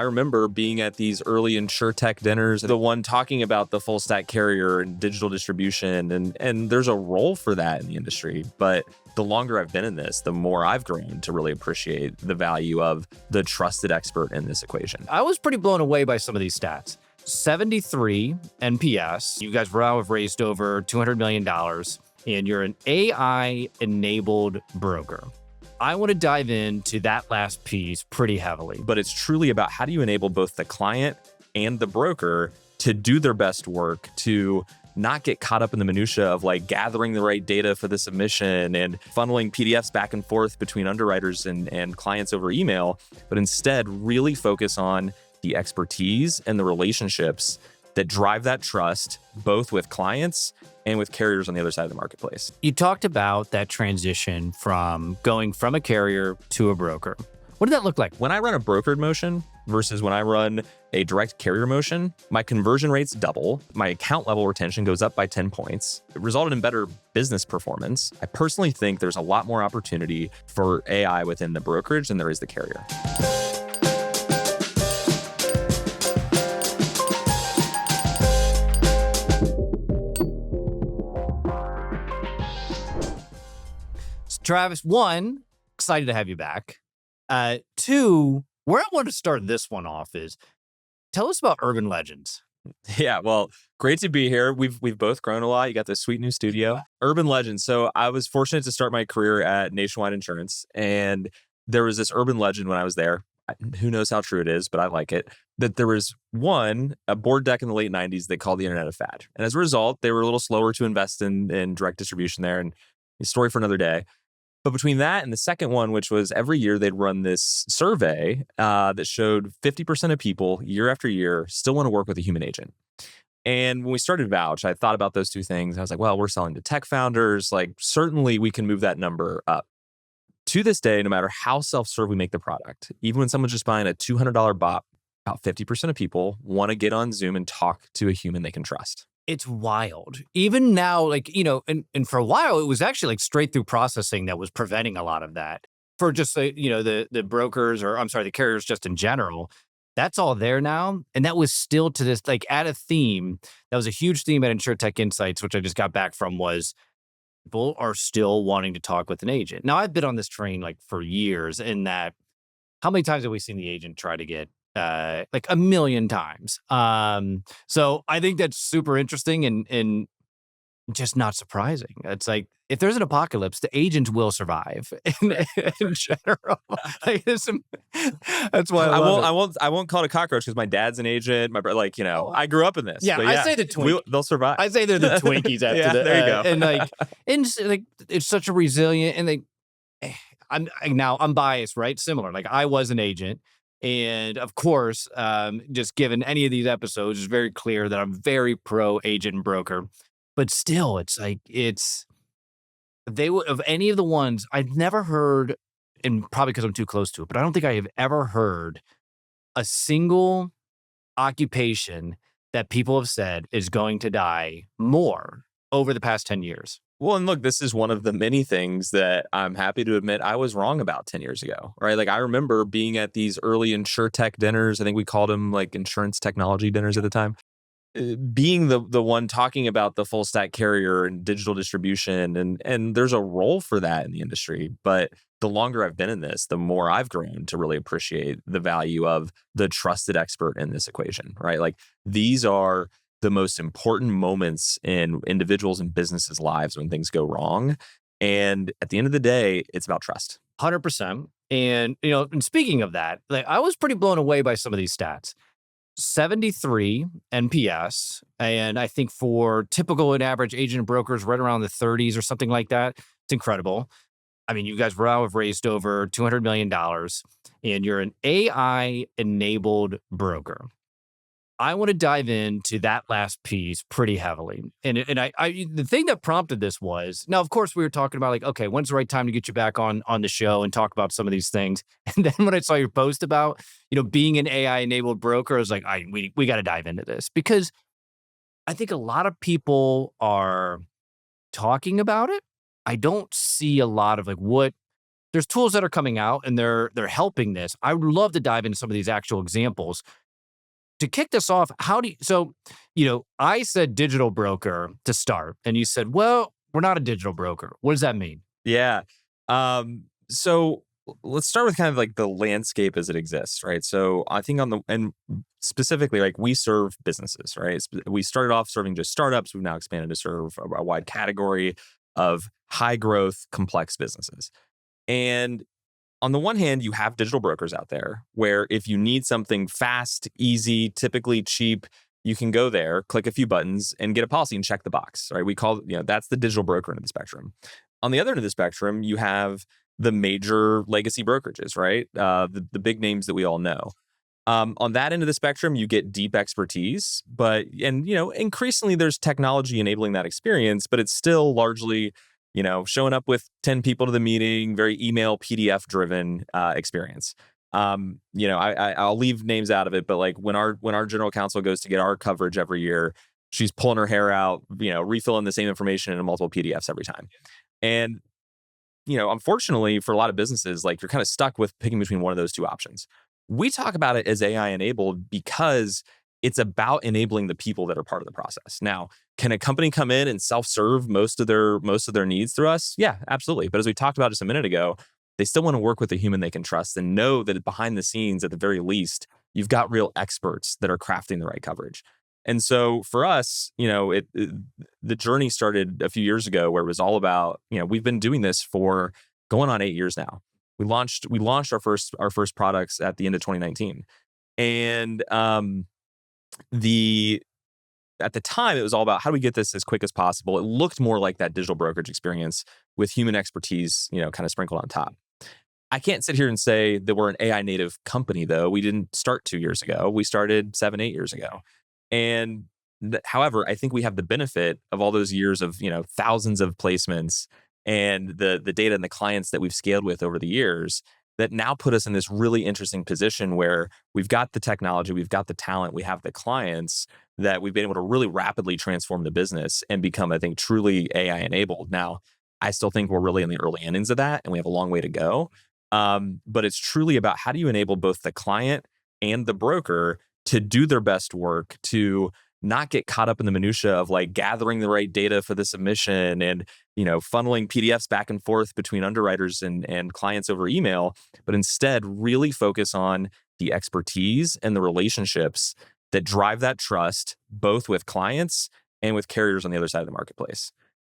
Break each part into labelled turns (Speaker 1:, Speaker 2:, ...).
Speaker 1: I remember being at these early insurtech dinners, the one talking about the full stack carrier and digital distribution. And there's a role for that in the industry. But the longer I've been in this, the more I've grown to really appreciate the value of the trusted expert in this equation.
Speaker 2: I was pretty blown away by some of these stats. 73 NPS. You guys now have raised over $200 million, and you're an AI-enabled broker. I want to dive into that last piece pretty heavily.
Speaker 1: But it's truly about how do you enable both the client and the broker to do their best work, to not get caught up in the minutia of like gathering the right data for the submission and funneling PDFs back and forth between underwriters and clients over email, but instead really focus on the expertise and the relationships that drive that trust, both with clients and with carriers on the other side of the marketplace.
Speaker 2: You talked about that transition from going from a carrier to a broker. What did that look like?
Speaker 1: When I run a brokered motion versus when I run a direct carrier motion, my conversion rates double. My account level retention goes up by 10 points. It resulted in better business performance. I personally think there's a lot more opportunity for AI within the brokerage than there is the carrier.
Speaker 2: Travis, one, excited to have you back. Two, where I want to start this one off is, tell us about urban legends.
Speaker 1: Yeah, well, great to be here. We've both grown a lot. You got this sweet new studio. Urban legends. So I was fortunate to start my career at Nationwide Insurance, and there was this urban legend when I was there. Who knows how true it is, but I like it. That there was a board deck in the late 90s they called the Internet of Fad. And as a result, they were a little slower to invest in direct distribution there, and a story for another day. But between that and the second one, which was every year they'd run this survey that showed 50% of people year after year still want to work with a human agent. And when we started Vouch, I thought about those two things. I was like, well, we're selling to tech founders. Like, certainly we can move that number up. To this day, no matter how self-serve we make the product, even when someone's just buying a $200 bot, about 50% of people want to get on Zoom and talk to a human they can trust.
Speaker 2: It's wild. Even now, like, and for a while, it was actually like straight through processing that was preventing a lot of that. For just, the brokers, or I'm sorry, the carriers just in general, that's all there now. And that was still to this, like, at a theme, that was a huge theme at InsurTech Insights, which I just got back from, was people are still wanting to talk with an agent. Now, I've been on this train like for years, in that, how many times have we seen the agent try to get like a million times. So I think that's super interesting and just not surprising. It's like, if there's an apocalypse, the agents will survive in general. Like, that's why
Speaker 1: I won't call it a cockroach because my dad's an agent. My brother, I grew up in this.
Speaker 2: Yeah, I say the Twinkies.
Speaker 1: They'll survive.
Speaker 2: I say they're the Twinkies after
Speaker 1: yeah, there you go.
Speaker 2: And it's such a resilient, and I'm biased, right? Similar. Like, I was an agent. And of course, just given any of these episodes, it's very clear that I'm very pro agent and broker. But still, it's like, of any of the ones, I've never heard, and probably because I'm too close to it, but I don't think I have ever heard a single occupation that people have said is going to die more over the past 10 years.
Speaker 1: Well, and look, this is one of the many things that I'm happy to admit I was wrong about 10 years ago, right? Like, I remember being at these early insurtech dinners. I think we called them like insurance technology dinners at the time. Being the one talking about the full stack carrier and digital distribution. And there's a role for that in the industry. But the longer I've been in this, the more I've grown to really appreciate the value of the trusted expert in this equation, right? Like, these are the most important moments in individuals and businesses' lives when things go wrong. And at the end of the day, it's about trust.
Speaker 2: 100%. And, and speaking of that, like, I was pretty blown away by some of these stats. 73 NPS. And I think for typical and average agent and brokers, right around the 30s or something like that. It's incredible. I mean, you guys now have raised over $200 million, and you're an AI-enabled broker. I want to dive into that last piece pretty heavily. And the thing that prompted this was, now, of course, we were talking about, like, okay, when's the right time to get you back on the show and talk about some of these things? And then when I saw your post about, being an AI-enabled broker, I was like, we got to dive into this, because I think a lot of people are talking about it. I don't see a lot of, like, what there's tools that are coming out and they're helping this. I would love to dive into some of these actual examples. To kick this off, I said digital broker to start, and you said, well, we're not a digital broker. What does that mean?
Speaker 1: Yeah. So let's start with kind of like the landscape as it exists, right? So I think and specifically, like we serve businesses, right? We started off serving just startups. We've now expanded to serve a wide category of high growth, complex businesses. And on the one hand, you have digital brokers out there where if you need something fast, easy, typically cheap, you can go there, click a few buttons and get a policy and check the box, right? We call, that's the digital broker end of the spectrum. On the other end of the spectrum, you have the major legacy brokerages, right? The big names that we all know. On that end of the spectrum, you get deep expertise, and increasingly there's technology enabling that experience, but it's still largely showing up with 10 people to the meeting, very email PDF driven experience. I'll leave names out of it, but like when our general counsel goes to get our coverage every year, she's pulling her hair out, refilling the same information in multiple PDFs every time. And, unfortunately for a lot of businesses, like you're kind of stuck with picking between one of those two options. We talk about it as AI enabled because it's about enabling the people that are part of the process. Now, can a company come in and self-serve most of their needs through us? Yeah, absolutely. But as we talked about just a minute ago, they still want to work with a human they can trust and know that behind the scenes, at the very least, you've got real experts that are crafting the right coverage. And so for us, the journey started a few years ago where it was all about, we've been doing this for going on 8 years now. We launched our first products at the end of 2019. And at the time, it was all about how do we get this as quick as possible. It looked more like that digital brokerage experience with human expertise, kind of sprinkled on top. I can't sit here and say that we're an AI native company, though. We didn't start 2 years ago. We started 7-8 years ago. And however, I think we have the benefit of all those years of, thousands of placements and the data and the clients that we've scaled with over the years that now put us in this really interesting position where we've got the technology, we've got the talent, we have the clients that we've been able to really rapidly transform the business and become, I think, truly AI enabled. Now, I still think we're really in the early innings of that and we have a long way to go. But it's truly about how do you enable both the client and the broker to do their best work, to not get caught up in the minutia of like gathering the right data for the submission and, funneling PDFs back and forth between underwriters and clients over email, but instead really focus on the expertise and the relationships that drive that trust, both with clients and with carriers on the other side of the marketplace.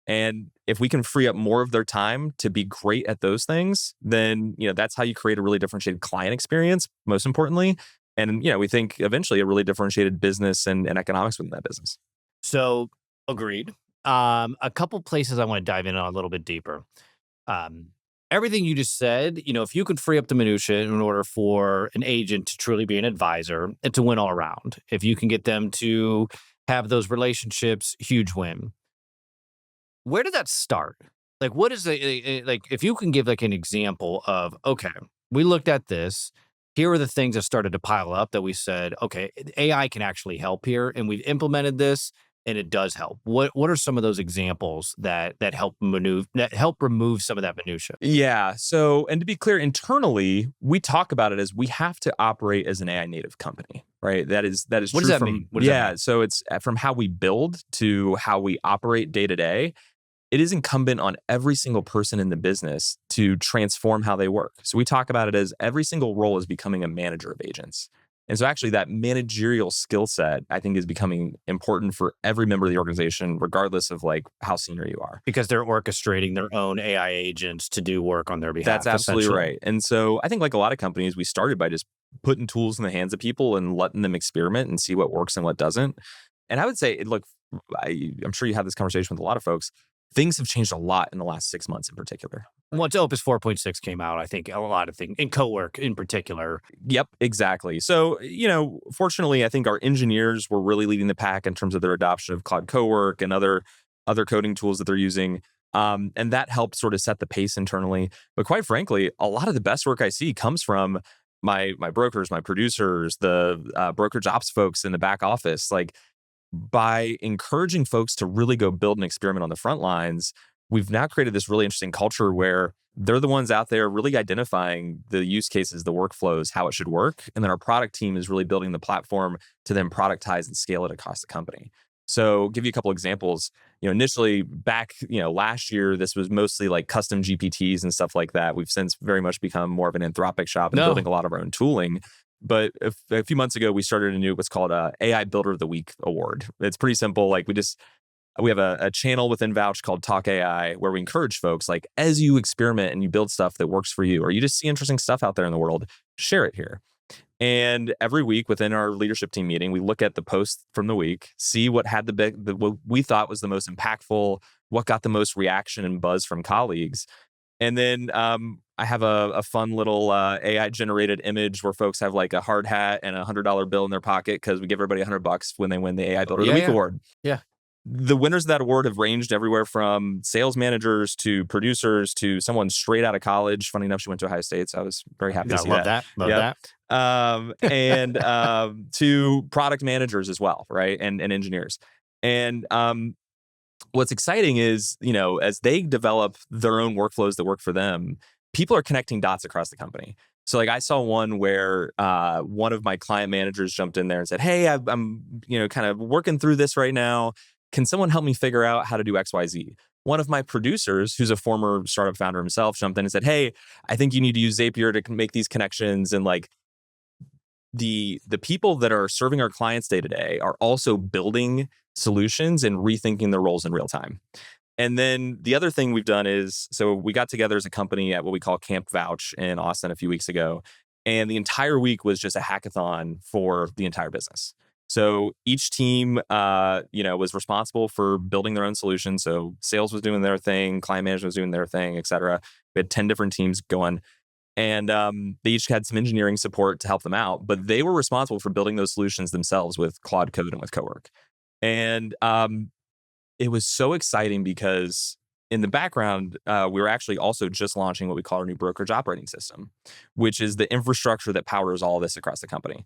Speaker 1: And if we can free up more of their time to be great at those things, then, that's how you create a really differentiated client experience, most importantly. And, we think eventually a really differentiated business and economics within that business.
Speaker 2: So agreed. A couple places I want to dive in on a little bit deeper. Everything you just said, if you could free up the minutia in order for an agent to truly be an advisor and to win all around, if you can get them to have those relationships, huge win. Where did that start? Like, what is if you can give like an example of, okay, we looked at this. Here are the things that started to pile up that we said, okay, AI can actually help here. And we've implemented this and it does help. What are some of those examples that help remove some of that minutia?
Speaker 1: Yeah. So, and to be clear, internally, we talk about it as we have to operate as an AI native company, right? That is
Speaker 2: What
Speaker 1: true
Speaker 2: does that
Speaker 1: from,
Speaker 2: mean? What does that mean?
Speaker 1: So it's from how we build to how we operate day to day. It is incumbent on every single person in the business to transform how they work. So we talk about it as every single role is becoming a manager of agents. And so actually that managerial skill set, I think, is becoming important for every member of the organization, regardless of like how senior you are.
Speaker 2: Because they're orchestrating their own AI agents to do work on their behalf.
Speaker 1: That's absolutely right. And so I think like a lot of companies, we started by just putting tools in the hands of people and letting them experiment and see what works and what doesn't. And I would say, look, I'm sure you have this conversation with a lot of folks. Things have changed a lot in the last 6 months in particular.
Speaker 2: Once Opus 4.6 came out, I think a lot of things, in co-work in particular.
Speaker 1: Yep, exactly. So, fortunately, I think our engineers were really leading the pack in terms of their adoption of Cloud Co-work and other coding tools that they're using. And that helped sort of set the pace internally. But quite frankly, a lot of the best work I see comes from my brokers, my producers, the brokerage ops folks in the back office. Like, by encouraging folks to really go build and experiment on the front lines, we've now created this really interesting culture where they're the ones out there really identifying the use cases, the workflows, how it should work. And then our product team is really building the platform to then productize and scale it across the company. So give you a couple examples. Initially back, last year, this was mostly like custom GPTs and stuff like that. We've since very much become more of an Anthropic shop and building a lot of our own tooling. But a few months ago, we started a new what's called a AI Builder of the Week award. It's pretty simple. Like we have a channel within Vouch called Talk AI where we encourage folks, like, as you experiment and you build stuff that works for you, or you just see interesting stuff out there in the world, share it here. And every week within our leadership team meeting, we look at the posts from the week, see what had what we thought was the most impactful, what got the most reaction and buzz from colleagues. And then I have a fun little AI generated image where folks have like a hard hat and $100 bill in their pocket because we give everybody $100 when they win the AI Builder of the Week award.
Speaker 2: Yeah.
Speaker 1: The winners of that award have ranged everywhere from sales managers to producers to someone straight out of college. Funny enough, she went to Ohio State, so I was very happy to see that.
Speaker 2: Love that.
Speaker 1: And to product managers as well, right? And engineers. And what's exciting is, as they develop their own workflows that work for them, people are connecting dots across the company. So like I saw one where one of my client managers jumped in there and said, hey, I'm kind of working through this right now. Can someone help me figure out how to do XYZ? One of my producers, who's a former startup founder himself, jumped in and said, hey, I think you need to use Zapier to make these connections. And like the people that are serving our clients day to day are also building solutions and rethinking their roles in real time. And then the other thing we've done is, so we got together as a company at what we call Camp Vouch in Austin a few weeks ago. And the entire week was just a hackathon for the entire business. So each team, was responsible for building their own solution. So sales was doing their thing, client management was doing their thing, et cetera. We had 10 different teams going. And they each had some engineering support to help them out. But they were responsible for building those solutions themselves with Claude Code and with Cowork. And it was so exciting because in the background, we were actually also just launching what we call our new brokerage operating system, which is the infrastructure that powers all of this across the company.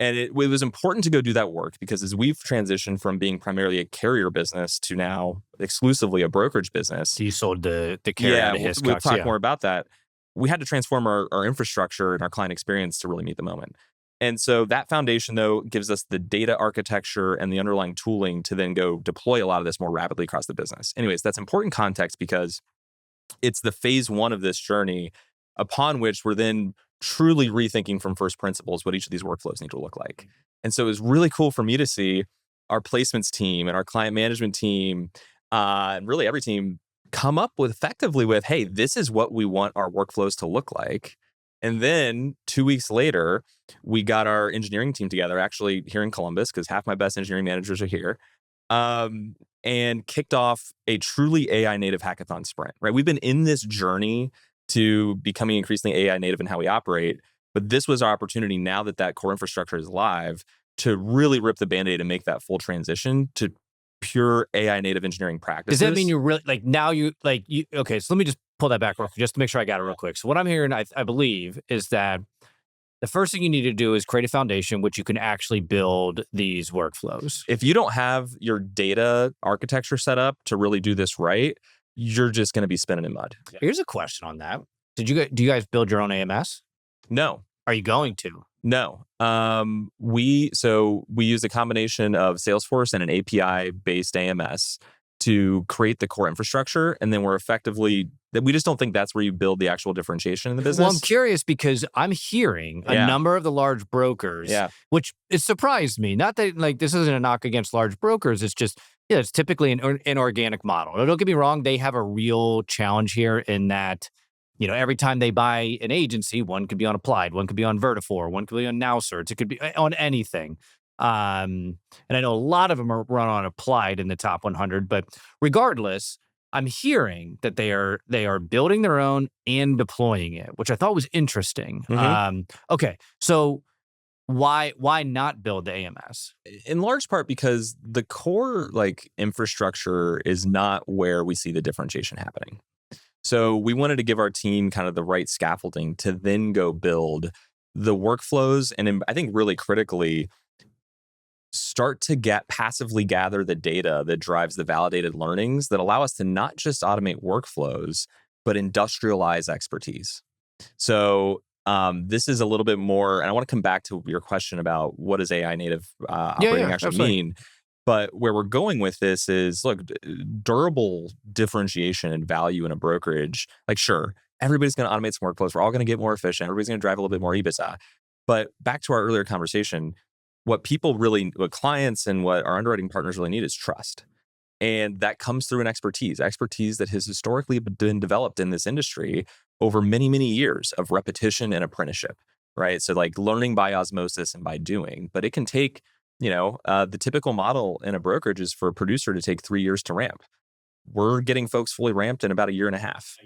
Speaker 1: And it was important to go do that work because as we've transitioned from being primarily a carrier business to now exclusively a brokerage business.
Speaker 2: So you sold the carrier to Hiscox.
Speaker 1: We'll talk more about that. We had to transform our infrastructure and our client experience to really meet the moment. And so that foundation, though, gives us the data architecture and the underlying tooling to then go deploy a lot of this more rapidly across the business. Anyways, that's important context because it's the phase one of this journey upon which we're then truly rethinking from first principles what each of these workflows need to look like. And so it was really cool for me to see our placements team and our client management team, and really every team come up with effectively with, hey, this is what we want our workflows to look like. And then 2 weeks later, we got our engineering team together, actually here in Columbus, because half my best engineering managers are here, and kicked off a truly AI native hackathon sprint, right? We've been in this journey to becoming increasingly AI native in how we operate. But this was our opportunity now that that core infrastructure is live to really rip the Band-Aid and make that full transition to pure AI native engineering practices.
Speaker 2: Does that mean you're really okay, so let me just pull that back real quick, just to make sure I got it real quick. So what I'm hearing, I believe, is that the first thing you need to do is create a foundation which you can actually build these workflows.
Speaker 1: If you don't have your data architecture set up to really do this right, you're just going to be spinning in mud.
Speaker 2: Here's a question on that. Do you guys build your own AMS?
Speaker 1: No.
Speaker 2: Are you going to?
Speaker 1: No. We use a combination of Salesforce and an API-based AMS to create the core infrastructure. And then we just don't think that's where you build the actual differentiation in the business.
Speaker 2: Well, I'm curious because I'm hearing a number of the large brokers, which it surprised me. Not that this isn't a knock against large brokers. It's just, it's typically an inorganic model. Now, don't get me wrong. They have a real challenge here in that, every time they buy an agency, one could be on Applied, one could be on Vertafore, one could be on NowCerts. It could be on anything. And I know a lot of them are run on Applied in the top 100, but regardless, I'm hearing that they are building their own and deploying it, which I thought was interesting.
Speaker 1: Mm-hmm.
Speaker 2: Okay, so why not build the AMS?
Speaker 1: In large part because the core infrastructure is not where we see the differentiation happening. So we wanted to give our team kind of the right scaffolding to then go build the workflows and I think really critically start to passively gather the data that drives the validated learnings that allow us to not just automate workflows, but industrialize expertise. So this is a little bit more, and I want to come back to your question about what does AI native operating actually
Speaker 2: absolutely.
Speaker 1: mean. But where we're going with this is, look, durable differentiation and value in a brokerage. Like, sure, everybody's going to automate some workflows. We're all going to get more efficient. Everybody's going to drive a little bit more EBITDA. But back to our earlier conversation, what clients and what our underwriting partners really need is trust. And that comes through an expertise that has historically been developed in this industry over many, many years of repetition and apprenticeship, right? So like learning by osmosis and by doing, but it can take, the typical model in a brokerage is for a producer to take 3 years to ramp. We're getting folks fully ramped in about a year and a half.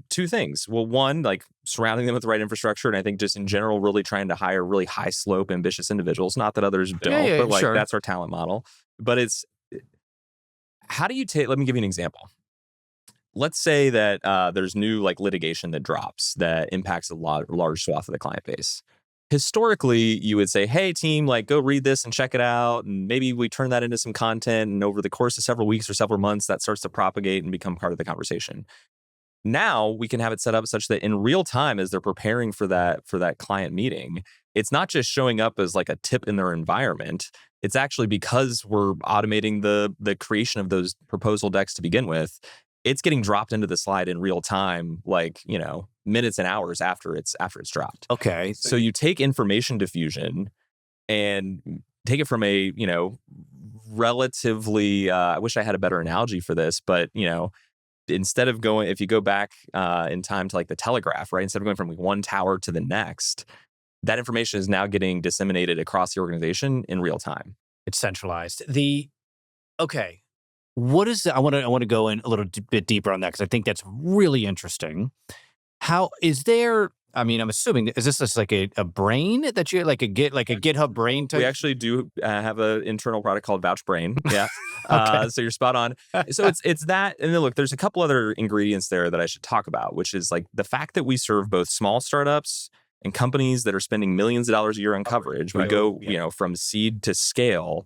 Speaker 1: Two things. Well, one, like surrounding them with the right infrastructure. And I think just in general, really trying to hire really high slope, ambitious individuals. Not that others don't, but like
Speaker 2: Sure.
Speaker 1: that's our talent model. But it's, how do you let me give you an example. Let's say that there's new like litigation that drops that impacts a large swath of the client base. Historically, you would say, hey, team, like go read this and check it out. And maybe we turn that into some content. And over the course of several weeks or several months, that starts to propagate and become part of the conversation. Now we can have it set up such that in real time, as they're preparing for that client meeting, it's not just showing up as like a tip in their environment. It's actually, because we're automating the creation of those proposal decks to begin with, it's getting dropped into the slide in real time, like, minutes and hours after it's dropped.
Speaker 2: Okay.
Speaker 1: So you take information diffusion and take it from a, relatively, I wish I had a better analogy for this, but, instead of if you go back in time to like the telegraph, right? Instead of going from like one tower to the next, that information is now getting disseminated across the organization in real time.
Speaker 2: It's centralized. Okay. What is I want to go in a little bit deeper on that, because I think that's really interesting. How is there? I mean, I'm assuming, is this just like a brain that you like a GitHub brain type?
Speaker 1: We actually do have an internal product called Vouch Brain. Yeah.
Speaker 2: Okay.
Speaker 1: So you're spot on. So it's that. And then look, there's a couple other ingredients there that I should talk about, which is like the fact that we serve both small startups and companies that are spending millions of dollars a year on coverage. We go, from seed to scale.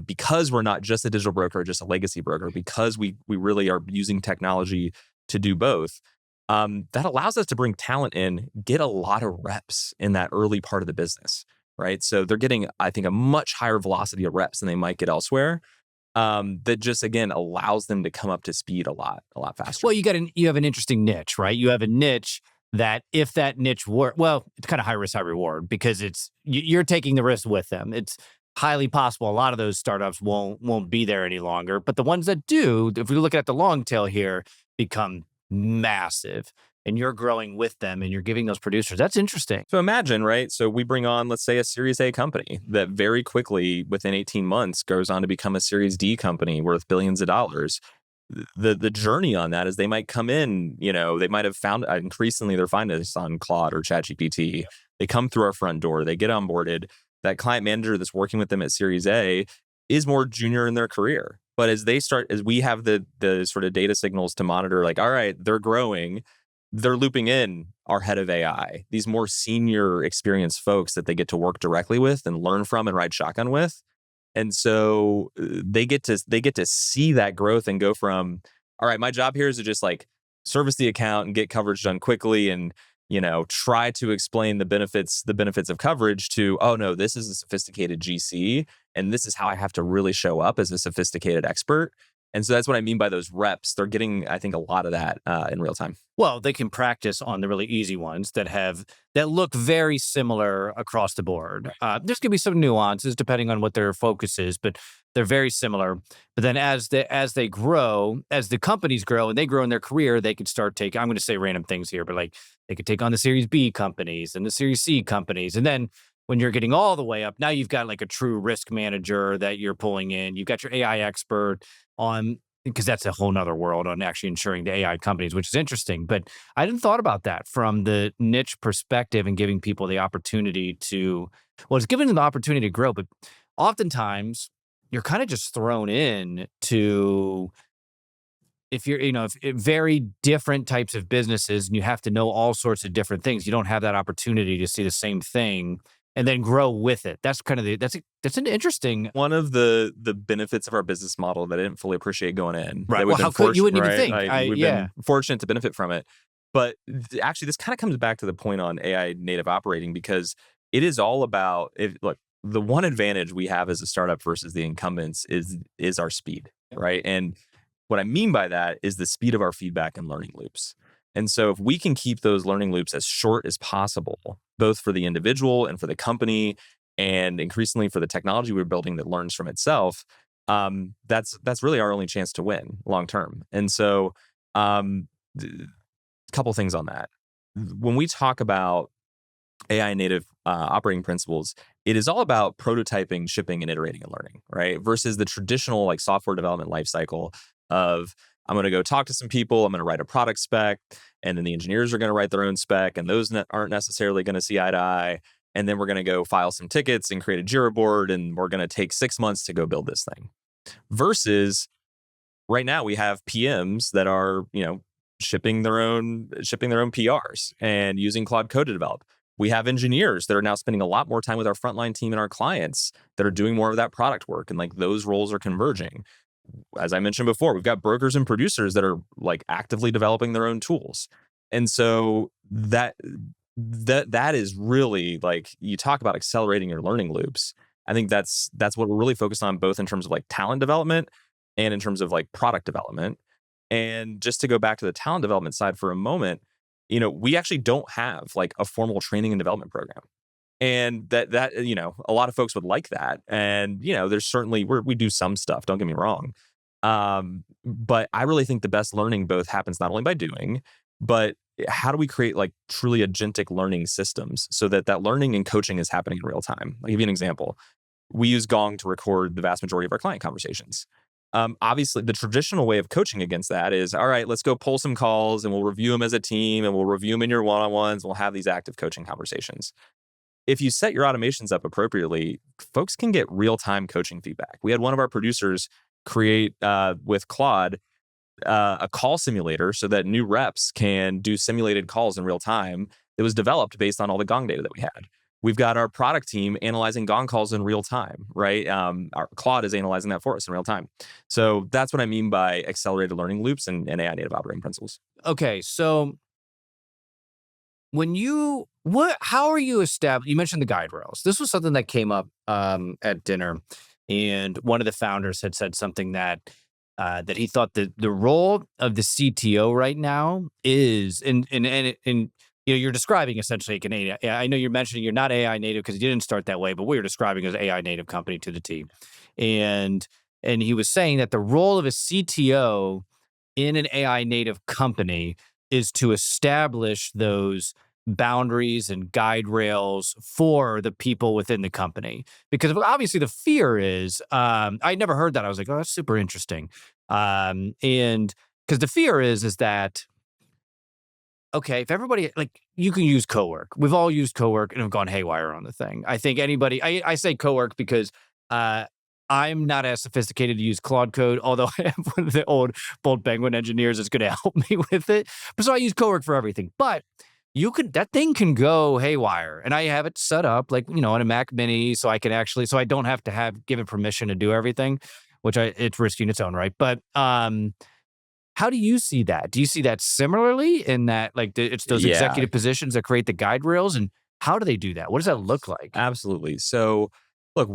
Speaker 1: Because we're not just a digital broker, or just a legacy broker, because we really are using technology to do both. That allows us to bring talent in, get a lot of reps in that early part of the business, right? So they're getting, I think, a much higher velocity of reps than they might get elsewhere. That just, again, allows them to come up to speed a lot faster.
Speaker 2: Well, you have an interesting niche, right? You have a niche that if that niche it's kind of high risk, high reward, because you're taking the risk with them. It's highly possible a lot of those startups won't be there any longer. But the ones that do, if we look at the long tail here, become massive, and you're growing with them and you're giving those producers. That's interesting.
Speaker 1: So imagine, right? So we bring on, let's say, a Series A company that very quickly, within 18 months, goes on to become a Series D company worth billions of dollars. The journey on that is they might come in, they might have found, increasingly they're finding this on Claude or ChatGPT. Yeah. They come through our front door, they get onboarded. That client manager that's working with them at Series A is more junior in their career. But as we have the sort of data signals to monitor, like, all right, they're growing, they're looping in our head of AI, these more senior experienced folks that they get to work directly with and learn from and ride shotgun with. And so they get to see that growth and go from, all right, my job here is to just like service the account and get coverage done quickly and try to explain the benefits of coverage, to, oh no, this is a sophisticated GC, and this is how I have to really show up as a sophisticated expert. And so that's what I mean by those reps. They're getting, I think, a lot of that in real time.
Speaker 2: Well, they can practice on the really easy ones that look very similar across the board. There's going to be some nuances depending on what their focus is, but they're very similar. But then as they grow, as the companies grow and they grow in their career, they could start taking, I'm going to say random things here, but like they could take on the Series B companies and the Series C companies. And then when you're getting all the way up, now you've got like a true risk manager that you're pulling in. You've got your AI expert on, because that's a whole nother world on actually insuring the AI companies, which is interesting. But I hadn't thought about that from the niche perspective and giving people the opportunity it's giving them the opportunity to grow. But oftentimes you're kind of just thrown in to, if you're, if very different types of businesses and you have to know all sorts of different things, you don't have that opportunity to see the same thing and then grow with it. That's kind of that's an interesting.
Speaker 1: One of the benefits of our business model that I didn't fully appreciate going in,
Speaker 2: Right.
Speaker 1: that
Speaker 2: Well,
Speaker 1: we've been
Speaker 2: how could you
Speaker 1: fortunate,
Speaker 2: wouldn't even
Speaker 1: right?
Speaker 2: think?
Speaker 1: We've
Speaker 2: Yeah.
Speaker 1: been fortunate to benefit from it. But actually, this kind of comes back to the point on AI native operating, because it is all about, look, the one advantage we have as a startup versus the incumbents is our speed, right? And what I mean by that is the speed of our feedback and learning loops. And so if we can keep those learning loops as short as possible, both for the individual and for the company, and increasingly for the technology we're building that learns from itself, that's really our only chance to win long term. And so, a couple things on that. When we talk about AI native operating principles, it is all about prototyping, shipping, and iterating and learning, right? Versus the traditional like software development lifecycle of, I'm going to go talk to some people, I'm going to write a product spec, and then the engineers are going to write their own spec, and those aren't necessarily going to see eye to eye. And then we're going to go file some tickets and create a Jira board, and we're going to take 6 months to go build this thing. Versus right now we have PMs that are, shipping their own PRs and using Claude Code to develop. We have engineers that are now spending a lot more time with our frontline team and our clients that are doing more of that product work, and like those roles are converging. As I mentioned before, we've got brokers and producers that are like actively developing their own tools. And so that is really, like, you talk about accelerating your learning loops. I think that's what we're really focused on, both in terms of like talent development and in terms of like product development. And just to go back to the talent development side for a moment, we actually don't have like a formal training and development program. And that a lot of folks would like that. And there's certainly, we do some stuff, don't get me wrong. But I really think the best learning both happens not only by doing, but how do we create like truly agentic learning systems so that learning and coaching is happening in real time? I'll give you an example. We use Gong to record the vast majority of our client conversations. Obviously, the traditional way of coaching against that is, all right, let's go pull some calls and we'll review them as a team, and we'll review them in your one-on-ones. We'll have these active coaching conversations. If you set your automations up appropriately, folks can get real-time coaching feedback. We had one of our producers create with Claude a call simulator so that new reps can do simulated calls in real time. It was developed based on all the Gong data that we had. We've got our product team analyzing Gong calls in real time, right? Our Claude is analyzing that for us in real time. So that's what I mean by accelerated learning loops and AI native operating principles.
Speaker 2: Okay, so how are you established? You mentioned the guide rails. This was something that came up at dinner, and one of the founders had said something that he thought that the role of the CTO right now is you're describing essentially like an AI. I know you're mentioning you're not AI native because you didn't start that way, but we were describing as AI native company to the team, and he was saying that the role of a CTO in an AI native company is to establish those boundaries and guide rails for the people within the company. Because obviously the fear is, I never heard that. I was like, oh, that's super interesting. And because the fear is that, okay, if everybody, like, you can use Cowork. We've all used Cowork and have gone haywire on the thing. I think anybody, I say Cowork because I'm not as sophisticated to use Claude Code, although I have one of the old Bold Penguin engineers that's going to help me with it. But so I use Cowork for everything. But that thing can go haywire. And I have it set up like, on a Mac Mini, so I can actually, so I don't have to give it permission to do everything, which it's risky in its own right. But how do you see that? Do you see that similarly in that, like, it's those executive positions that create the guide rails? And how do they do that? What does that look like?
Speaker 1: Absolutely. So look,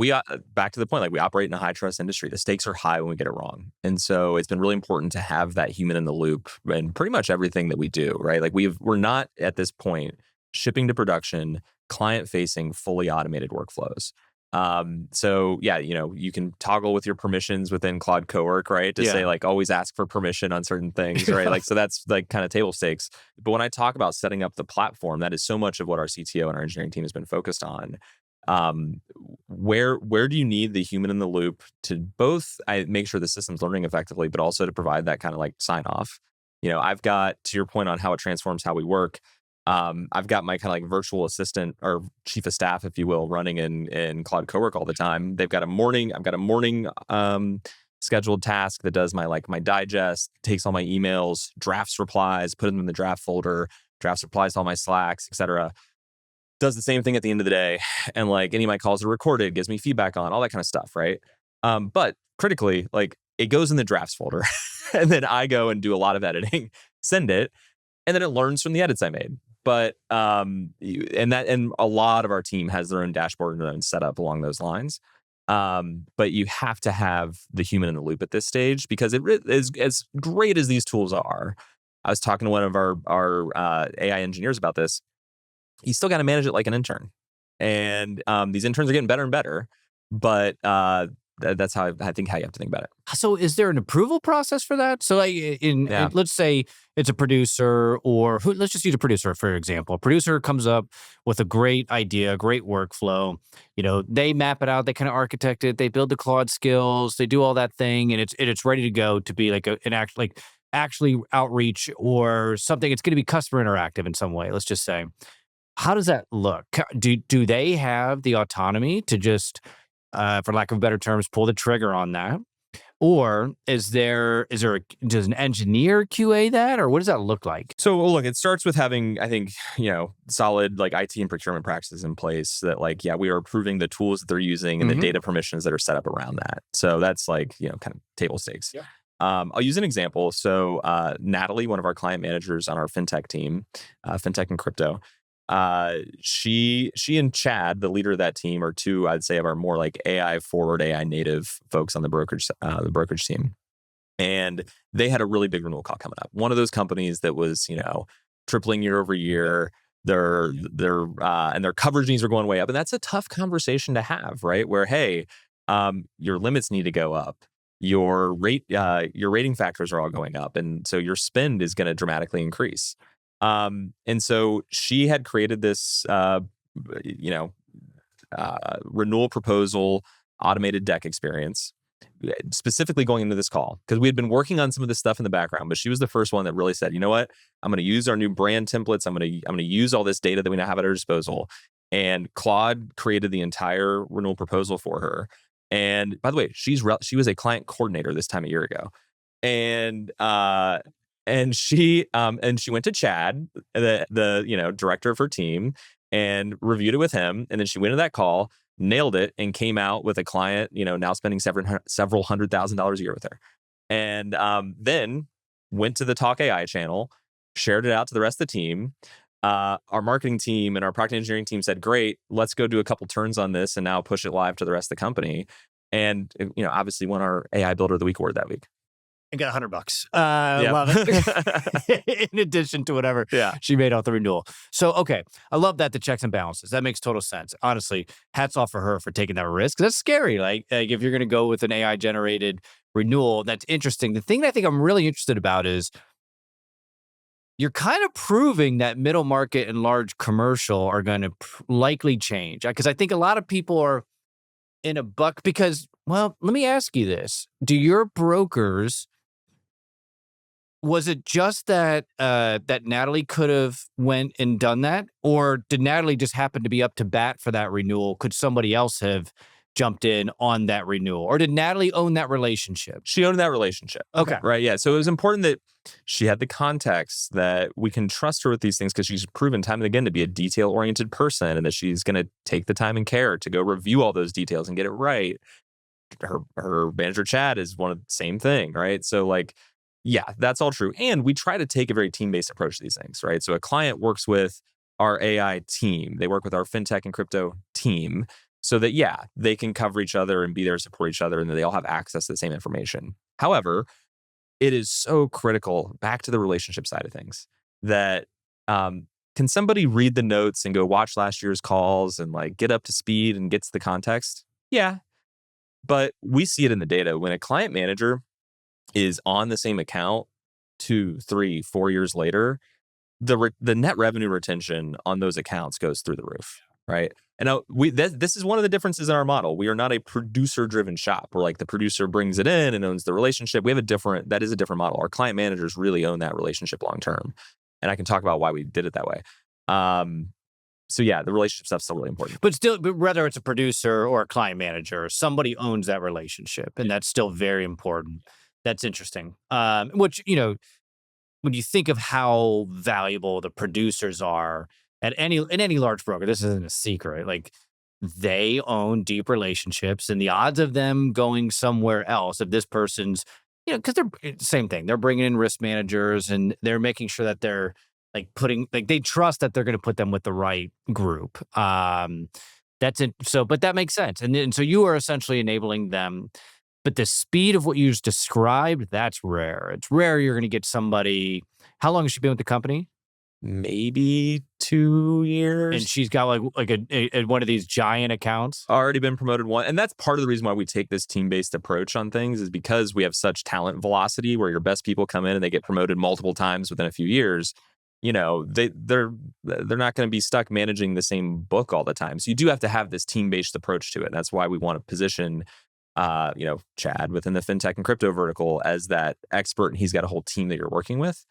Speaker 1: back to the point, like, we operate in a high trust industry. The stakes are high when we get it wrong. And so it's been really important to have that human in the loop in pretty much everything that we do, right? Like, we're not at this point shipping to production, client facing, fully automated workflows. So yeah, you can toggle with your permissions within Claude Cowork, right? To say like, always ask for permission on certain things, right? Like, so that's like kind of table stakes. But when I talk about setting up the platform, that is so much of what our CTO and our engineering team has been focused on. Where do you need the human in the loop to both make sure the system's learning effectively, but also to provide that kind of like sign off? I've got, to your point on how it transforms how we work, I've got my kind of like virtual assistant or chief of staff, if you will, running in Claude Cowork all the time. I've got a morning scheduled task that does my digest, takes all my emails, drafts replies, put them in the draft folder, drafts replies to all my Slacks, etc. does the same thing at the end of the day. And like any of my calls are recorded, gives me feedback on all that kind of stuff, right? But critically, like it goes in the drafts folder. And then I go and do a lot of editing, send it, and then it learns from the edits I made. But and a lot of our team has their own dashboard and their own setup along those lines. But you have to have the human in the loop at this stage, because it is, as great as these tools are. I was talking to one of our AI engineers about this. You still got to manage it like an intern, and these interns are getting better and better. But that's how I think how you have to think about it.
Speaker 2: So is there an approval process for that? So like let's say it's a producer, or let's just use a producer, for example. A producer comes up with a great idea, great workflow. They map it out, they kind of architect it, they build the Claude skills, they do all that thing, and it's ready to go to be like actually outreach or something. It's going to be customer interactive in some way, let's just say. How does that look? Do they have the autonomy to just, for lack of better terms, pull the trigger on that? Or does an engineer QA that, or what does that look like?
Speaker 1: So look, it starts with having, I think, solid like IT and procurement practices in place that like, we are approving the tools that they're using and the data permissions that are set up around that. So that's like, kind of table stakes.
Speaker 2: Yeah.
Speaker 1: I'll use an example. So Natalie, one of our client managers on our fintech team, fintech and crypto, she and Chad, the leader of that team, are two, I'd say, of our more like AI forward, AI native folks on the brokerage team. And they had a really big renewal call coming up. One of those companies that was, tripling year over year. Their coverage needs are going way up, and that's a tough conversation to have, right? Where your limits need to go up. Your rating factors are all going up, and so your spend is going to dramatically increase. And so she had created this, renewal proposal automated deck experience, specifically going into this call, because we had been working on some of this stuff in the background. But she was the first one that really said, you know what, I'm going to use our new brand templates. I'm going to use all this data that we now have at our disposal. And Claude created the entire renewal proposal for her. And by the way, she was a client coordinator this time a year ago, and she went to Chad, the director of her team, and reviewed it with him. And then she went to that call, nailed it, and came out with a client, now spending several $100,000s a year with her. And then went to the Talk AI channel, shared it out to the rest of the team. Our marketing team and our product engineering team said, great, let's go do a couple turns on this and now push it live to the rest of the company. And, obviously won our AI Builder of the Week award that week.
Speaker 2: And got $100. Love it. In addition to whatever she made off the renewal. So, okay. I love that, the checks and balances. That makes total sense. Honestly, hats off for her for taking that risk. That's scary. Like if you're going to go with an AI generated renewal, that's interesting. The thing that I think I'm really interested about is you're kind of proving that middle market and large commercial are going to likely change. Because I think a lot of people are in a buck because, well, let me ask you this. Do your brokers... Was it just that that Natalie could have went and done that? Or did Natalie just happen to be up to bat for that renewal? Could somebody else have jumped in on that renewal? Or did Natalie own that relationship?
Speaker 1: She owned that relationship.
Speaker 2: Okay.
Speaker 1: Right, yeah. So it was important that she had the context that we can trust her with these things, because she's proven time and again to be a detail-oriented person, and that she's going to take the time and care to go review all those details and get it right. Her manager, Chad, is one of the same thing, right? So like, yeah, that's all true. And we try to take a very team-based approach to these things, right? So a client works with our AI team. They work with our fintech and crypto team so that, they can cover each other and be there to support each other, and that they all have access to the same information. However, it is so critical, back to the relationship side of things, that can somebody read the notes and go watch last year's calls and like get up to speed and gets the context? Yeah. But we see it in the data. When a client manager is on the same account 2, 3, 4 years later, the net revenue retention on those accounts goes through the roof, right? And now this is one of the differences in our model. We are not a producer-driven shop where like the producer brings it in and owns the relationship. That is a different model. Our client managers really own that relationship long term, and I can talk about why we did it that way. So the relationship stuff's still really important.
Speaker 2: But whether it's a producer or a client manager, somebody owns that relationship, and that's still very important. That's interesting. Which, when you think of how valuable the producers are, in any large broker, this isn't a secret. Like they own deep relationships, and the odds of them going somewhere else, if this person's, because they're same thing, they're bringing in risk managers and they're making sure that they're they trust that they're going to put them with the right group. That's it. So, but that makes sense, and so you are essentially enabling them. But the speed of what you just described, that's rare. It's rare you're going to get somebody. How long has she been with the company?
Speaker 1: Maybe 2 years.
Speaker 2: And she's got like a one of these giant accounts.
Speaker 1: Already been promoted one. And that's part of the reason why we take this team-based approach on things, is because we have such talent velocity where your best people come in and they get promoted multiple times within a few years. They're not going to be stuck managing the same book all the time. So you do have to have this team-based approach to it. And that's why we want to position Chad within the fintech and crypto vertical as that expert, and he's got a whole team that you're working with.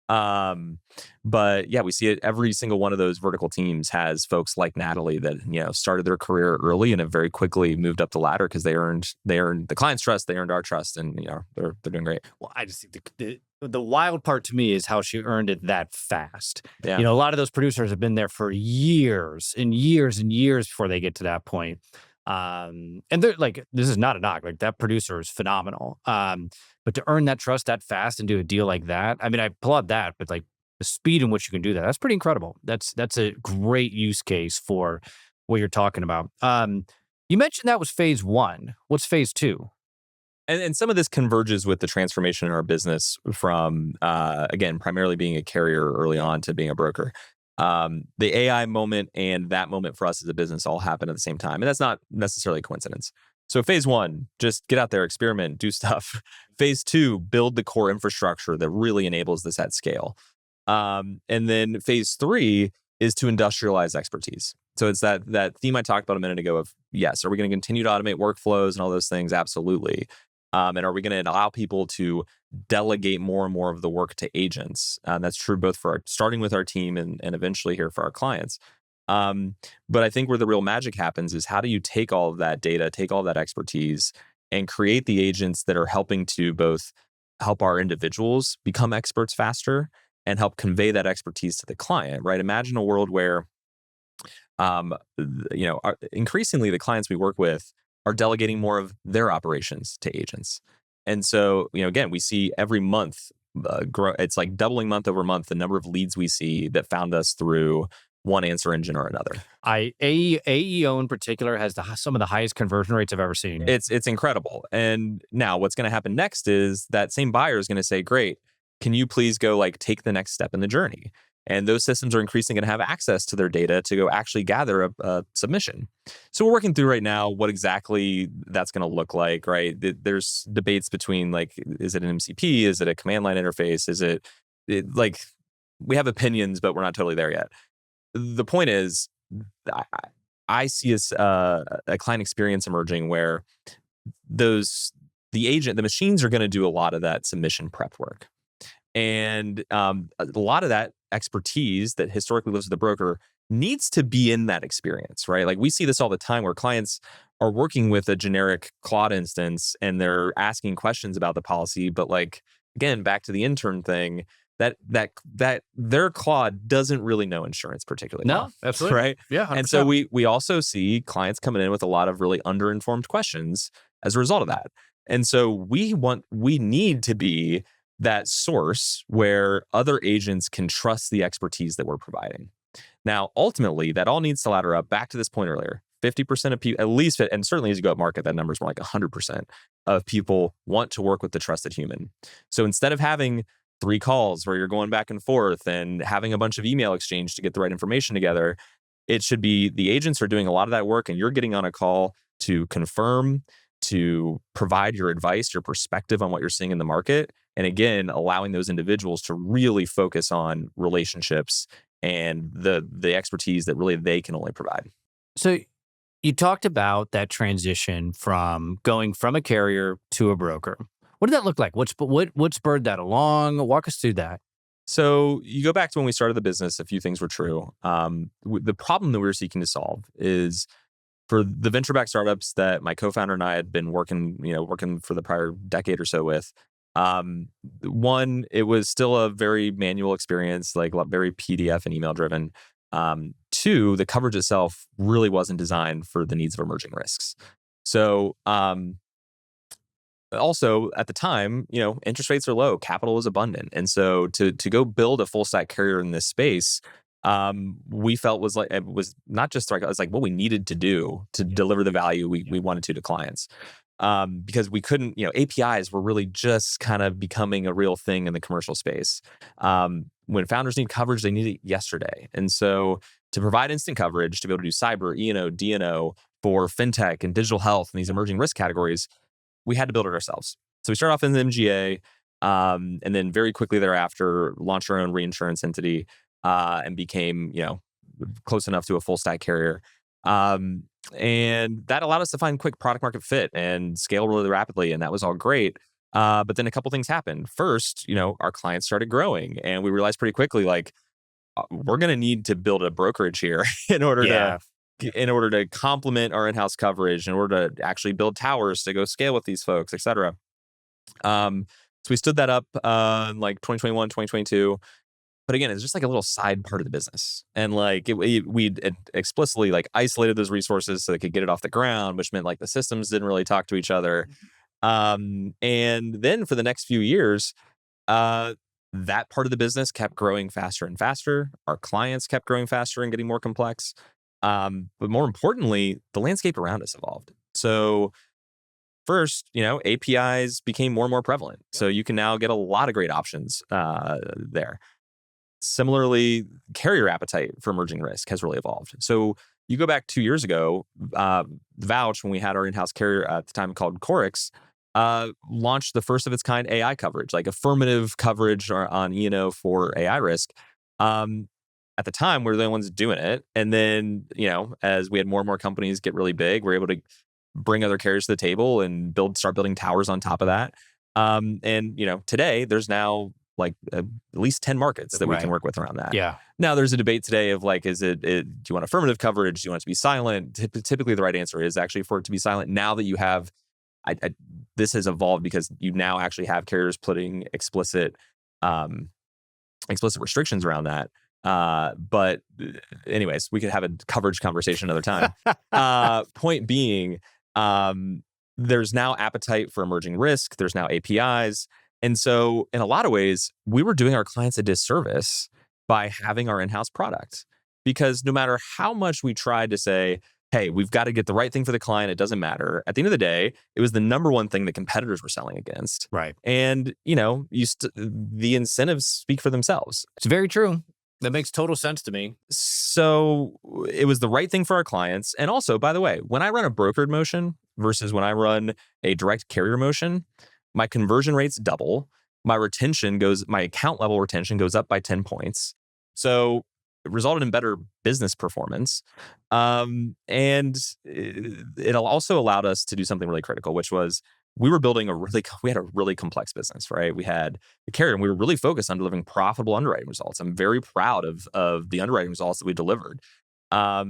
Speaker 1: But yeah, we see it. Every single one of those vertical teams has folks like Natalie that, started their career early and have very quickly moved up the ladder because they earned the client's trust, they earned our trust, and they're doing great.
Speaker 2: Well, I just think the wild part to me is how she earned it that fast.
Speaker 1: Yeah.
Speaker 2: A lot of those producers have been there for years and years and years before they get to that point. And they're like, this is not a knock. Like that producer is phenomenal. But to earn that trust that fast and do a deal like that, I mean, I applaud that, but like the speed in which you can do that's pretty incredible. That's a great use case for what you're talking about. You mentioned that was phase one. What's phase two?
Speaker 1: And some of this converges with the transformation in our business from, again, primarily being a carrier early on to being a broker. The AI moment and that moment for us as a business all happen at the same time. And that's not necessarily a coincidence. So phase one, just get out there, experiment, do stuff. Phase two, build the core infrastructure that really enables this at scale. And then phase three is to industrialize expertise. So it's that theme I talked about a minute ago of, yes, are we going to continue to automate workflows and all those things? Absolutely. And are we going to allow people to delegate more and more of the work to agents? That's true both for starting with our team and eventually here for our clients. But I think where the real magic happens is, how do you take all of that data, take all of that expertise, and create the agents that are helping to both help our individuals become experts faster and help convey that expertise to the client, right? Imagine a world where, increasingly the clients we work with are delegating more of their operations to agents. And so, again, we see every month grow. It's like doubling month over month the number of leads we see that found us through one answer engine or another.
Speaker 2: AEO in particular has some of the highest conversion rates I've ever seen.
Speaker 1: It's incredible. And now what's going to happen next is that same buyer is going to say, great, can you please go take the next step in the journey? And those systems are increasingly going to have access to their data to go actually gather a submission. So we're working through right now what exactly that's going to look like, right? There's debates between is it an MCP? Is it a command line interface? Is it we have opinions, but we're not totally there yet. The point is, I see a client experience emerging where the machines are going to do a lot of that submission prep work. And a lot of that expertise that historically lives with the broker needs to be in that experience, right? We see this all the time where clients are working with a generic Claude instance and they're asking questions about the policy. But again, back to the intern thing, that their Claude doesn't really know insurance particularly well.
Speaker 2: No, absolutely.
Speaker 1: Right?
Speaker 2: Yeah, 100%.
Speaker 1: And so we also see clients coming in with a lot of really underinformed questions as a result of that. And so we need to be that source where other agents can trust the expertise that we're providing. Now, ultimately, that all needs to ladder up back to this point earlier. 50% of people, at least, and certainly as you go up market, that number is more like 100% of people want to work with the trusted human. So instead of having 3 calls where you're going back and forth and having a bunch of email exchange to get the right information together, it should be the agents are doing a lot of that work and you're getting on a call to confirm, to provide your advice, your perspective on what you're seeing in the market. And again, allowing those individuals to really focus on relationships and the expertise that really they can only provide.
Speaker 2: So you talked about that transition from going from a carrier to a broker. What did that look like? What spurred that along? Walk us through that.
Speaker 1: So you go back to when we started the business, a few things were true. The problem that we were seeking to solve is for the venture-backed startups that my co-founder and I had been working for the prior decade or so with. One, it was still a very manual experience, very PDF and email driven. Two, the coverage itself really wasn't designed for the needs of emerging risks. So also at the time, interest rates are low, capital is abundant. And so to go build a full stack carrier in this space, we felt was like, it was not just like, it was like what we needed to do to deliver the value we wanted to clients. Because we couldn't, APIs were really just kind of becoming a real thing in the commercial space. When founders need coverage, they need it yesterday. And so to provide instant coverage, to be able to do cyber, E&O, D&O for fintech and digital health and these emerging risk categories, we had to build it ourselves. So we started off in the MGA, and then very quickly thereafter launched our own reinsurance entity, and became, close enough to a full stack carrier. And that allowed us to find quick product market fit and scale really rapidly. And that was all great. But then a couple things happened. First, our clients started growing, and we realized pretty quickly, like, we're going to need to build a brokerage here in order to complement our in-house coverage, in order to actually build towers to go scale with these folks, et cetera. So we stood that up in like 2021, 2022. But again, it's just like a little side part of the business. And like we explicitly like isolated those resources so they could get it off the ground, which meant like the systems didn't really talk to each other. And then for the next few years, that part of the business kept growing faster and faster. Our clients kept growing faster and getting more complex. But more importantly, the landscape around us evolved. So first, APIs became more and more prevalent. So you can now get a lot of great options there. Similarly, carrier appetite for emerging risk has really evolved. So you go back 2 years ago, Vouch, when we had our in-house carrier at the time called Corix, launched the first of its kind AI coverage, like affirmative coverage on E&O for AI risk. At the time, we were the only ones doing it. And then, as we had more and more companies get really big, we're able to bring other carriers to the table and start building towers on top of that. And today there's now like at least 10 markets that we can work with around that.
Speaker 2: Yeah.
Speaker 1: Now there's a debate today of like, do you want affirmative coverage? Do you want it to be silent? Typically the right answer is actually for it to be silent. Now that you have, this has evolved because you now actually have carriers putting explicit restrictions around that. But anyways, we could have a coverage conversation another time. Point being, there's now appetite for emerging risk. There's now APIs. And so in a lot of ways, we were doing our clients a disservice by having our in-house product, because no matter how much we tried to say, hey, we've got to get the right thing for the client, it doesn't matter. At the end of the day, it was the number one thing that competitors were selling against.
Speaker 2: Right.
Speaker 1: And, the incentives speak for themselves.
Speaker 2: It's very true. That makes total sense to me.
Speaker 1: So it was the right thing for our clients. And also, by the way, when I run a brokered motion versus when I run a direct carrier motion, my conversion rates double. My account level retention goes up by 10 points. So it resulted in better business performance. And it also allowed us to do something really critical, which was we had a really complex business, right? We had the carrier, and we were really focused on delivering profitable underwriting results. I'm very proud of the underwriting results that we delivered. But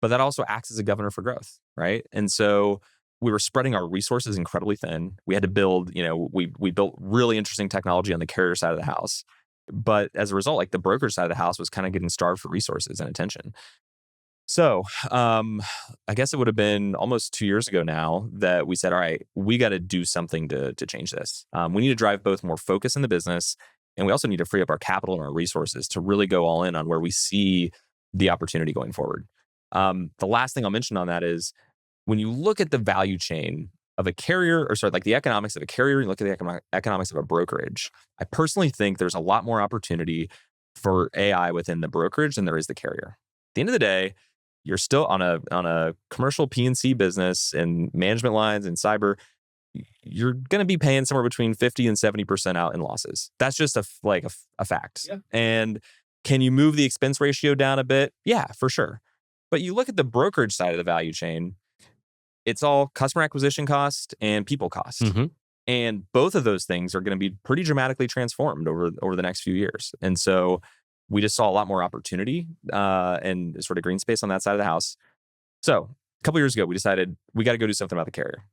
Speaker 1: that also acts as a governor for growth, right? And so we were spreading our resources incredibly thin. We had to build, we built really interesting technology on the carrier side of the house. But as a result, like the broker side of the house was kind of getting starved for resources and attention. So I guess it would have been almost 2 years ago now that we said, all right, we got to do something to change this. We need to drive both more focus in the business, and we also need to free up our capital and our resources to really go all in on where we see the opportunity going forward. The last thing I'll mention on that is when you look at the value chain of a carrier, like the economics of a carrier, and look at the economics of a brokerage, I personally think there's a lot more opportunity for AI within the brokerage than there is the carrier. At the end of the day, you're still on a commercial P&C business and management lines and cyber. You're going to be paying somewhere between 50 and 70% out in losses. That's just a fact. Yeah. And can you move the expense ratio down a bit? Yeah, for sure. But you look at the brokerage side of the value chain, it's all customer acquisition cost and people cost. Mm-hmm. And both of those things are going to be pretty dramatically transformed over the next few years. And so we just saw a lot more opportunity and sort of green space on that side of the house. So a couple years ago, we decided we got to go do something about the carrier.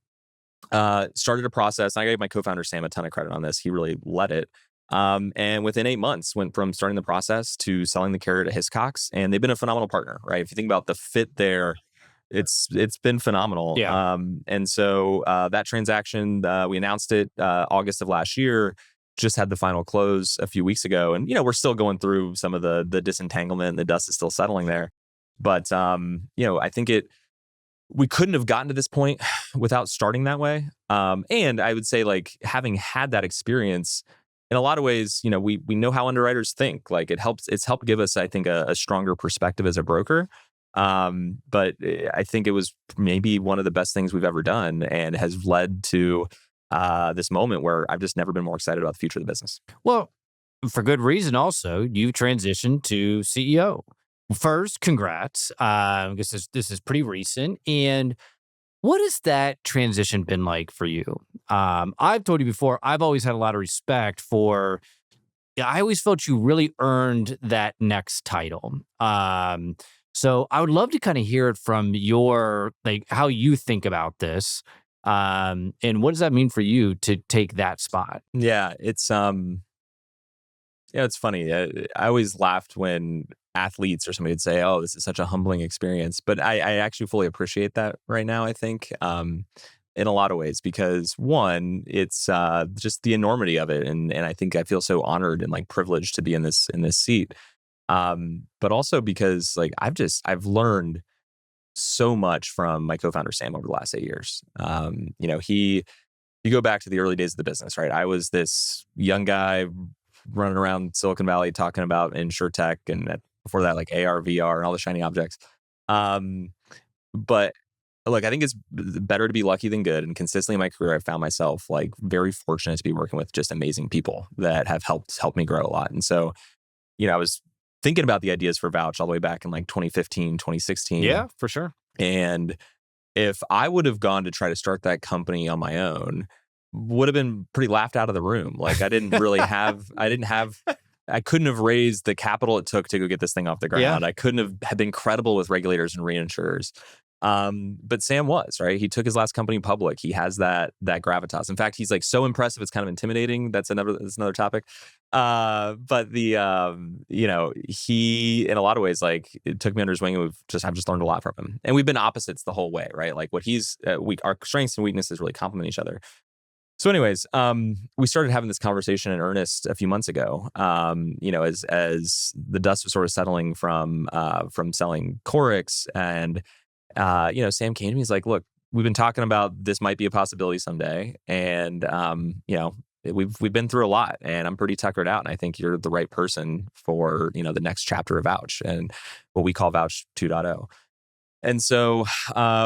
Speaker 1: Started a process. I gave my co-founder Sam a ton of credit on this. He really led it. And within 8 months, went from starting the process to selling the carrier to Hiscox, and they've been a phenomenal partner, right? If you think about the fit there, it's been phenomenal.
Speaker 2: Yeah.
Speaker 1: And so that transaction, we announced it August of last year. Just had the final close a few weeks ago, and we're still going through some of the disentanglement, and the dust is still settling there. But I think we couldn't have gotten to this point without starting that way. And I would say, like, having had that experience, in a lot of ways, we know how underwriters think. Like, it's helped give us, I think, a stronger perspective as a broker. But I think it was maybe one of the best things we've ever done, and has led to this moment where I've just never been more excited about the future of the business.
Speaker 2: Well, for good reason also, you transitioned to CEO. First, congrats. Because this is pretty recent. And what has that transition been like for you? I've told you before, I've always had a lot of respect for, I always felt you really earned that next title. So I would love to kind of hear it from your, like, how you think about this. And what does that mean for you to take that spot?
Speaker 1: Yeah, it's funny. I always laughed when athletes or somebody would say, "Oh, this is such a humbling experience." But I actually fully appreciate that right now, I think, in a lot of ways, because one, it's just the enormity of it. And I think I feel so honored and, like, privileged to be in this seat. But also because, like, I've learned so much from my co-founder, Sam, over the last 8 years. You go back to the early days of the business, right? I was this young guy running around Silicon Valley talking about insurtech, and before that, like AR, VR, and all the shiny objects. But look, I think it's better to be lucky than good. And consistently in my career, I've found myself, like, very fortunate to be working with just amazing people that have helped me grow a lot. And so, I was thinking about the ideas for Vouch all the way back in, like, 2015, 2016.
Speaker 2: Yeah, for sure.
Speaker 1: And if I would have gone to try to start that company on my own, would have been pretty laughed out of the room. Like, I couldn't have raised the capital it took to go get this thing off the ground.
Speaker 2: Yeah.
Speaker 1: I couldn't have been credible with regulators and reinsurers. But Sam was, right? He took his last company public. He has that gravitas. In fact, he's, like, so impressive, it's kind of intimidating. That's another topic. But he, in a lot of ways, like, it took me under his wing, and I've just learned a lot from him. And we've been opposites the whole way, right? Like, what he's, our strengths and weaknesses really complement each other. So anyways, we started having this conversation in earnest a few months ago, as the dust was sort of settling from selling Corix. And, Sam came to me, he's like, "Look, we've been talking about this might be a possibility someday. And, we've been through a lot, and I'm pretty tuckered out. And I think you're the right person for, the next chapter of Vouch, and what we call Vouch 2.0. And so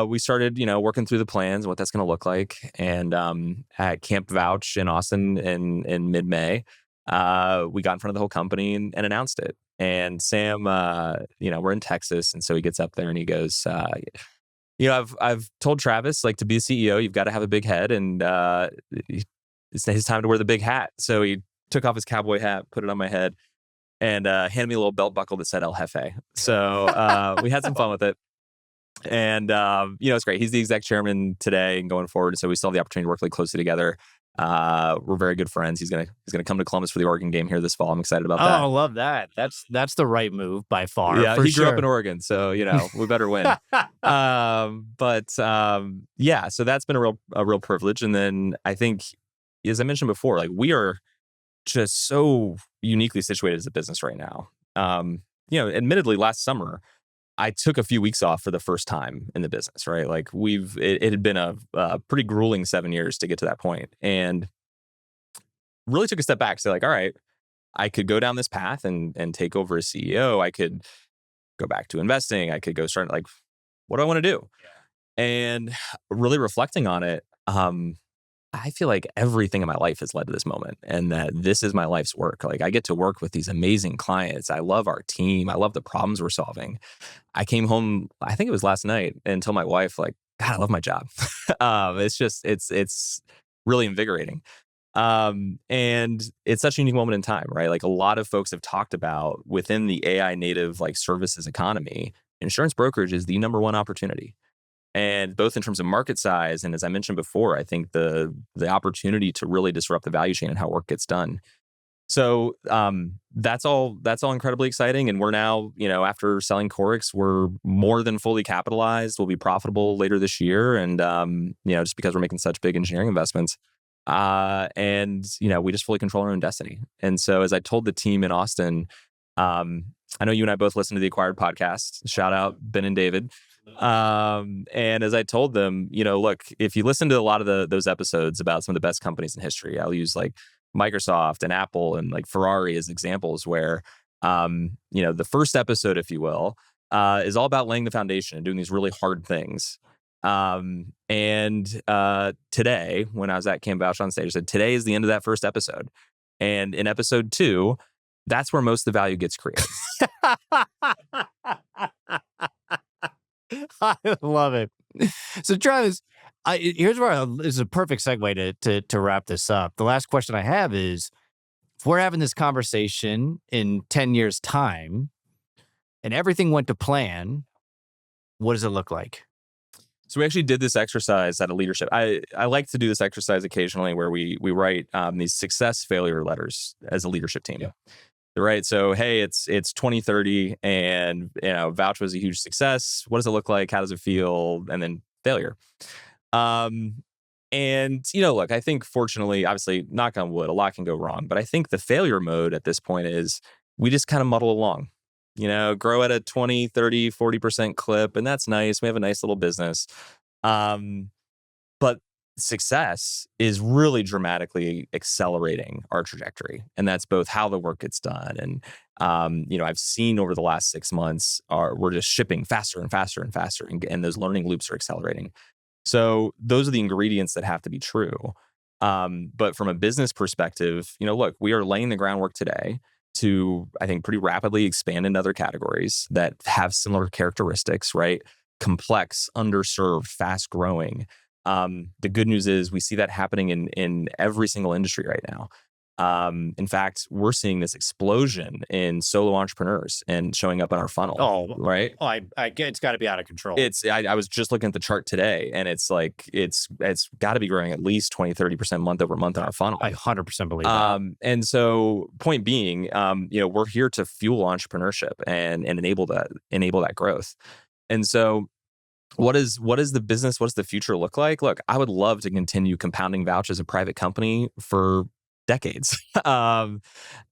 Speaker 1: we started, working through the plans, what that's going to look like. And at Camp Vouch in Austin in mid-May, we got in front of the whole company and announced it. And Sam, we're in Texas, and so he gets up there and he goes, I've told Travis, like, to be a CEO, you've got to have a big head, and it's his time to wear the big hat. So he took off his cowboy hat, put it on my head, and handed me a little belt buckle that said El Jefe. So we had some fun with it. And, it's great. He's the exec chairman today and going forward. So we still have the opportunity to work really closely together. We're very good friends. He's gonna come to Columbus for the Oregon game here this fall. I'm excited about that.
Speaker 2: Oh, I love that. That's the right move by far.
Speaker 1: Yeah,
Speaker 2: for
Speaker 1: he
Speaker 2: sure.
Speaker 1: grew up in Oregon, so we better win. So that's been a real privilege. And then I think, as I mentioned before, like, we are just so uniquely situated as a business right now. Admittedly, last summer, I took a few weeks off for the first time in the business, right? Like, it had been a pretty grueling 7 years to get to that point, and really took a step back. So, like, all right, I could go down this path and take over as CEO. I could go back to investing. I could go start, like, what do I want to do? Yeah. And really reflecting on it, I feel like everything in my life has led to this moment, and that this is my life's work. Like, I get to work with these amazing clients. I love our team. I love the problems we're solving. I came home, I think it was last night, and told my wife, like, God, I love my job. It's really invigorating. And it's such a unique moment in time, right? Like, a lot of folks have talked about, within the AI native, like, services economy, insurance brokerage is the number one opportunity. And both in terms of market size, and, as I mentioned before, I think the opportunity to really disrupt the value chain and how work gets done. So that's all incredibly exciting. And we're now, after selling Corix, we're more than fully capitalized. We'll be profitable later this year. And, just because we're making such big engineering investments. And we just fully control our own destiny. And so as I told the team in Austin, I know you and I both listen to the Acquired podcast. Shout out Ben and David. And as I told them, look, if you listen to a lot of those episodes about some of the best companies in history, I'll use like Microsoft and Apple and like Ferrari as examples where, the first episode, if you will, is all about laying the foundation and doing these really hard things. And today, when I was at Camp Vouch on stage, I said, today is the end of that first episode. And in episode 2, that's where most of the value gets created.
Speaker 2: I love it. So Travis, here's where this is a perfect segue to wrap this up. The last question I have is, if we're having this conversation in 10 years' time and everything went to plan, what does it look like?
Speaker 1: So we actually did this exercise at a leadership. I like to do this exercise occasionally where we write these success failure letters as a leadership team. Yeah. Right. So, hey, it's 2030 and, Vouch was a huge success. What does it look like? How does it feel? And then failure. And, look, I think fortunately, obviously, knock on wood, a lot can go wrong. But I think the failure mode at this point is we just kind of muddle along, grow at a 20, 30, 40% clip. And that's nice. We have a nice little business. But success is really dramatically accelerating our trajectory. And that's both how the work gets done. And, I've seen over the last 6 months, we're just shipping faster and faster and faster. And those learning loops are accelerating. So those are the ingredients that have to be true. But from a business perspective, look, we are laying the groundwork today to, I think, pretty rapidly expand into other categories that have similar characteristics, right? Complex, underserved, fast growing. The good news is we see that happening in every single industry right now. In fact, we're seeing this explosion in solo entrepreneurs and showing up in our funnel.
Speaker 2: Oh,
Speaker 1: right.
Speaker 2: Oh, I get it's got to be out of control.
Speaker 1: I was just looking at the chart today and it's like, it's got to be growing at least 20, 30% month over month in our funnel.
Speaker 2: I 100% believe that.
Speaker 1: And so point being, we're here to fuel entrepreneurship and enable that growth. And so what is the business? What does the future look like? Look, I would love to continue compounding Vouch as a private company for decades.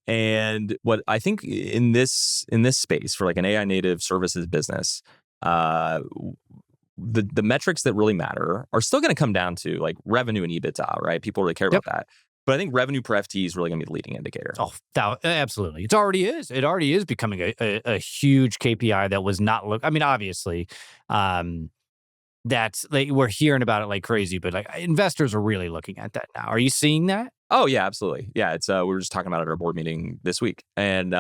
Speaker 1: And what I think in this space for like an AI native services business, the metrics that really matter are still going to come down to like revenue and EBITDA, right? People really care about that. But I think revenue per FTE is really going to be the leading indicator.
Speaker 2: Oh, absolutely. It already is. It already is becoming a huge KPI that was not obviously, that's like we're hearing about it like crazy, but like investors are really looking at that now. Are you seeing that?
Speaker 1: Oh yeah, absolutely. Yeah, it's we were just talking about it at our board meeting this week, and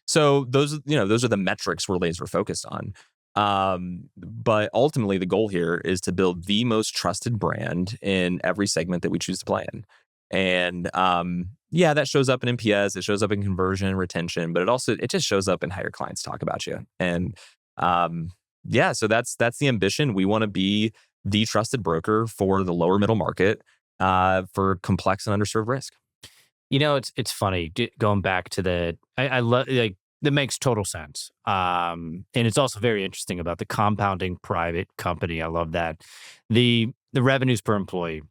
Speaker 1: so those are the metrics we're laser focused on. But ultimately, the goal here is to build the most trusted brand in every segment that we choose to play in. And that shows up in NPS, it shows up in conversion, retention, but it just shows up in how your clients talk about you. And so that's the ambition. We want to be the trusted broker for the lower middle market for complex and underserved risk.
Speaker 2: It's funny going back to I love like that makes total sense. And it's also very interesting about the compounding private company. I love that. The revenues per employee.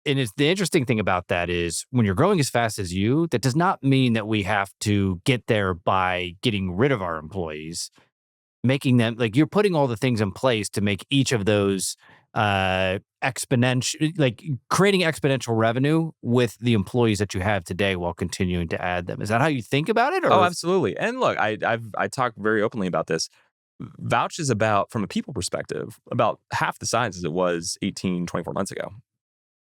Speaker 2: And the interesting thing about that is when you're growing as fast as you, that does not mean that we have to get there by getting rid of our employees, making them like you're putting all the things in place to make each of those exponential, like creating exponential revenue with the employees that you have today while continuing to add them. Is that how you think about it? Or?
Speaker 1: Oh, absolutely. And look, I talk very openly about this. Vouch is about, from a people perspective, about half the size as it was 18, 24 months ago.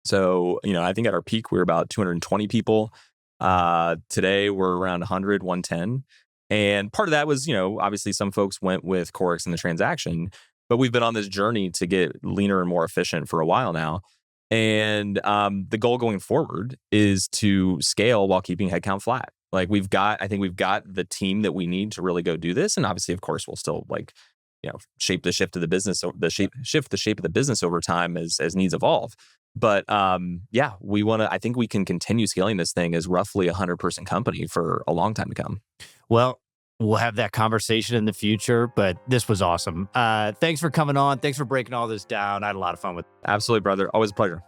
Speaker 1: So, I think at our peak, we were about 220 people. Today, we're around 100, 110. And part of that was, obviously some folks went with Corix in the transaction, but we've been on this journey to get leaner and more efficient for a while now. And the goal going forward is to scale while keeping headcount flat. Like I think we've got the team that we need to really go do this. And obviously, of course, we'll still shift the shape of the business over time as needs evolve. But yeah, I think we can continue scaling this thing as roughly a 100-person company for a long time to come.
Speaker 2: Well, we'll have that conversation in the future, but this was awesome. Thanks for coming on. Thanks for breaking all this down. I had a lot of fun with it.
Speaker 1: Absolutely, brother. Always a pleasure.